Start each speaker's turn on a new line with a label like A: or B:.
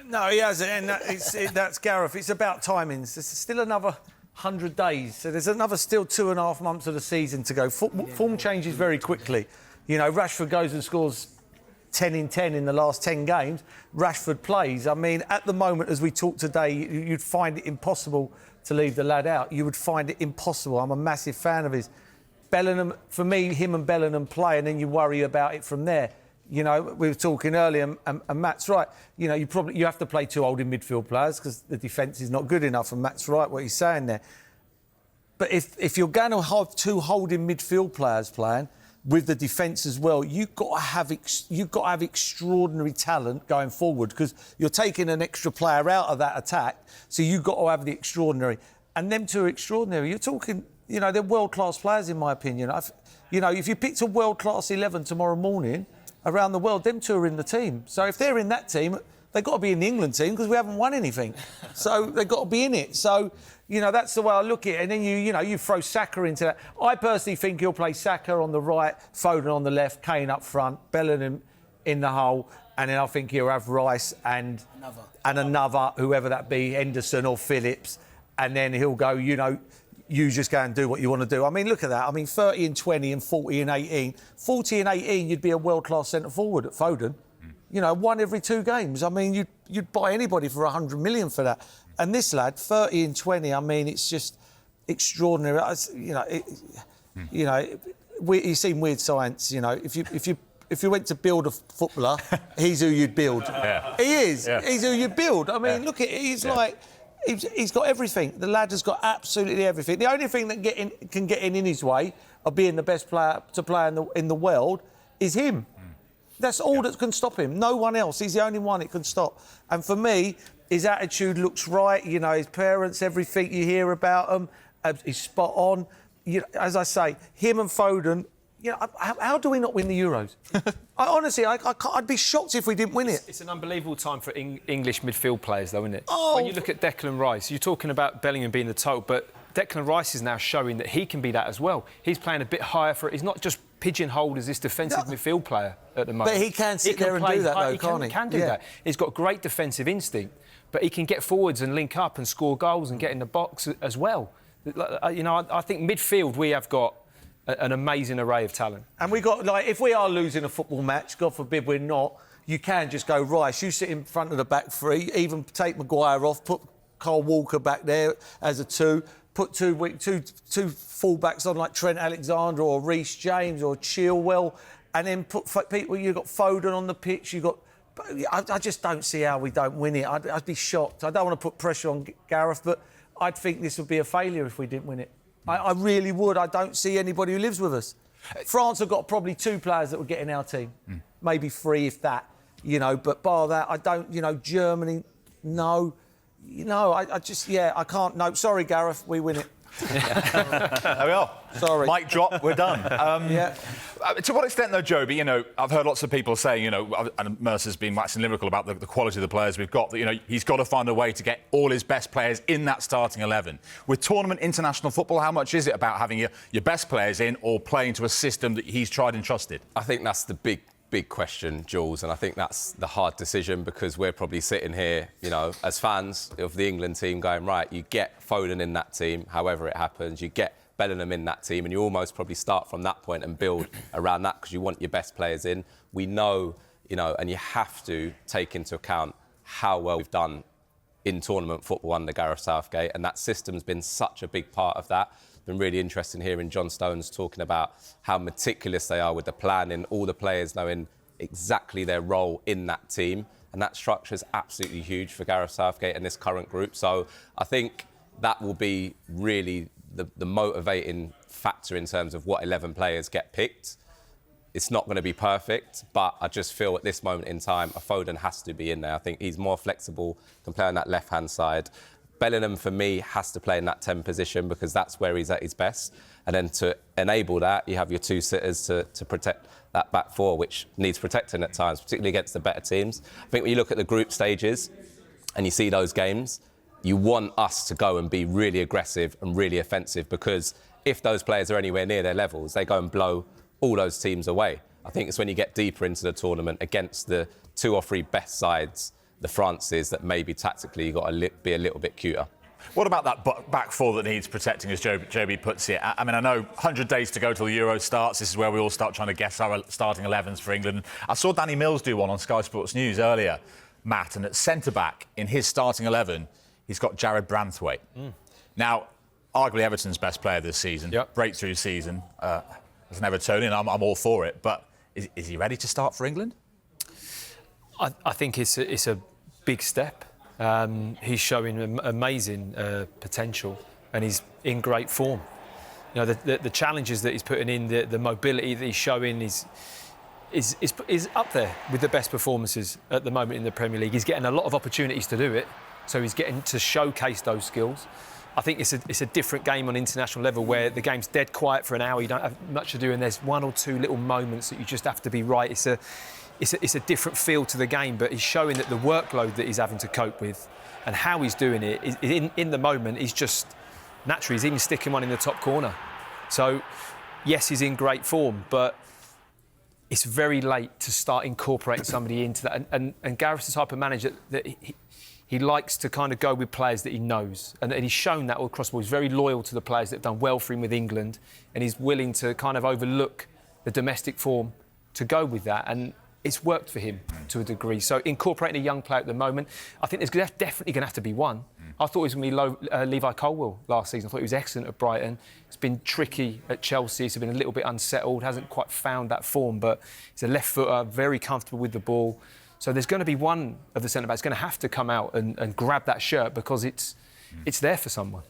A: No, he hasn't, and that's Gareth. It's about timings. There's still another 100 days, so there's another still 2.5 months of the season to go. Form changes very quickly. You know, Rashford goes and scores 10 in 10 in the last 10 games. Rashford plays. I mean, at the moment, as we talk today, you'd find it impossible to leave the lad out. You would find it impossible. I'm a massive fan of his. Bellingham, for me, him and Bellingham play, and then you worry about it from there. You know, we were talking earlier, and Matt's right. You know, you have to play 2 holding midfield players because the defence is not good enough, and Matt's right what he's saying there. But if you're going to have 2 holding midfield players playing with the defence as well, you've got to have extraordinary talent going forward because you're taking an extra player out of that attack, so you've got to have the extraordinary. And them 2 are extraordinary. You're talking, you know, they're world-class players in my opinion. You know, if you picked a world-class 11 tomorrow morning around the world, them 2 are in the team. So if they're in that team, they've got to be in the England team because we haven't won anything. So they've got to be in it. So, you know, that's the way I look at it. And then you throw Saka into that. I personally think he'll play Saka on the right, Foden on the left, Kane up front, Bellingham in the hole, and then I think he'll have Rice and another, whoever that be, Henderson or Phillips, and then he'll go, you know, you just go and do what you want to do. I mean, look at that. I mean, 30 and 20 and 40 and 18. 40 and 18, you'd be a world-class centre-forward at Foden. You know, 1 every 2 games. I mean, you'd buy anybody for 100 million for that. And this lad, 30 and 20, I mean, it's just extraordinary. You've seen Weird Science, you know. If you went to build a footballer, he's who you'd build. Yeah. He is. Yeah. He's who you'd build. I mean, look at it. He's like... He's got everything. The lad has got absolutely everything. The only thing that can get in his way of being the best player to play in the world is him. That's all that can stop him. No one else. He's the only one it can stop. And for me, his attitude looks right. You know, his parents, everything you hear about him, he's spot on. You know, as I say, him and Foden. You know, how do we not win the Euros? Honestly, I'd be shocked if we didn't win it.
B: It's an unbelievable time for English midfield players, though, isn't it?
A: Oh.
B: When you look at Declan Rice, you're talking about Bellingham being the total, but Declan Rice is now showing that he can be that as well. He's playing a bit higher for it. He's not just pigeonholed as this defensive midfield player at the moment.
A: But he can sit there and do that, though, can't he?
B: He can do that. He's got great defensive instinct, but he can get forwards and link up and score goals and get in the box as well. You know, I think midfield we have got an amazing array of talent. And we got, like, if we are losing a football match, God forbid we're not, you can just go, Rice, you sit in front of the back 3, even take Maguire off, put Kyle Walker back there as a 2, put two full-backs on like Trent Alexander or Reece James or Chilwell, and then put people, you've got Foden on the pitch, you've got... I just don't see how we don't win it. I'd be shocked. I don't want to put pressure on Gareth, but I'd think this would be a failure if we didn't win it. I really would. I don't see anybody who lives with us. France have got probably 2 players that would get in our team. Maybe 3 if that, you know. But bar that, I don't, you know, Germany, no. You know, I just, I can't. No, sorry, Gareth, we win it.
C: There we are.
A: Sorry.
C: Mic drop, we're done. To what extent, though, Joby, you know, I've heard lots of people saying, you know, and Mercer's been waxing lyrical about the quality of the players we've got, that, you know, he's got to find a way to get all his best players in that starting 11. With tournament international football, how much is it about having your best players in or playing to a system that he's tried and trusted?
D: I think that's the big question, Jules, and I think that's the hard decision because we're probably sitting here, you know, as fans of the England team going, right, you get Foden in that team, however it happens, you get Bellingham in that team, and you almost probably start from that point and build around that because you want your best players in. We know, you know, and you have to take into account how well we've done in tournament football under Gareth Southgate, and that system's been such a big part of that. It's been really interesting hearing John Stones talking about how meticulous they are with the planning, all the players knowing exactly their role in that team, and that structure is absolutely huge for Gareth Southgate and this current group. So I think that will be really the motivating factor in terms of what 11 players get picked. It's not going to be perfect, but I just feel at this moment in time, a Foden has to be in there. I think he's more flexible, can play on that left-hand side. Bellingham, for me, has to play in that 10 position because that's where he's at his best. And then to enable that, you have your 2 sitters to protect that back 4, which needs protecting at times, particularly against the better teams. I think when you look at the group stages and you see those games, you want us to go and be really aggressive and really offensive because if those players are anywhere near their levels, they go and blow all those teams away. I think it's when you get deeper into the tournament against the 2 or 3 best sides the France is that maybe tactically you've got to be a little bit cuter.
C: What about that back four that needs protecting, as Joby puts it? I mean, I know 100 days to go till the Euro starts. This is where we all start trying to guess our starting 11s for England. I saw Danny Mills do one on Sky Sports News earlier, Matt, and at centre-back, in his starting 11, he's got Jared Branthwaite. Now, arguably Everton's best player this season, breakthrough season. As an Evertonian, I'm all for it, but is he ready to start for England?
B: I think it's a big step. He's showing amazing potential, and he's in great form. You know, the challenges that he's putting in, the mobility that he's showing is up there with the best performances at the moment in the Premier League. He's getting a lot of opportunities to do it, so he's getting to showcase those skills. I think it's a different game on international level where the game's dead quiet for an hour, you don't have much to do, and there's one or two little moments that you just have to be right. It's a different feel to the game, but he's showing that the workload that he's having to cope with and how he's doing it in the moment, he's just naturally, he's even sticking one in the top corner. So, yes, he's in great form, but it's very late to start incorporating somebody into that. And Gareth's the type of manager that he likes to kind of go with players that he knows. And he's shown that all across the board. He's very loyal to the players that have done well for him with England, and he's willing to kind of overlook the domestic form to go with that. And it's worked for him to a degree. So incorporating a young player at the moment, I think there's definitely going to have to be one. I thought it was going to be Levi Colwill last season. I thought he was excellent at Brighton. It's been tricky at Chelsea. He's been a little bit unsettled, hasn't quite found that form, but he's a left footer, very comfortable with the ball. So there's going to be one of the centre-backs going to have to come out and grab that shirt because it's there for someone.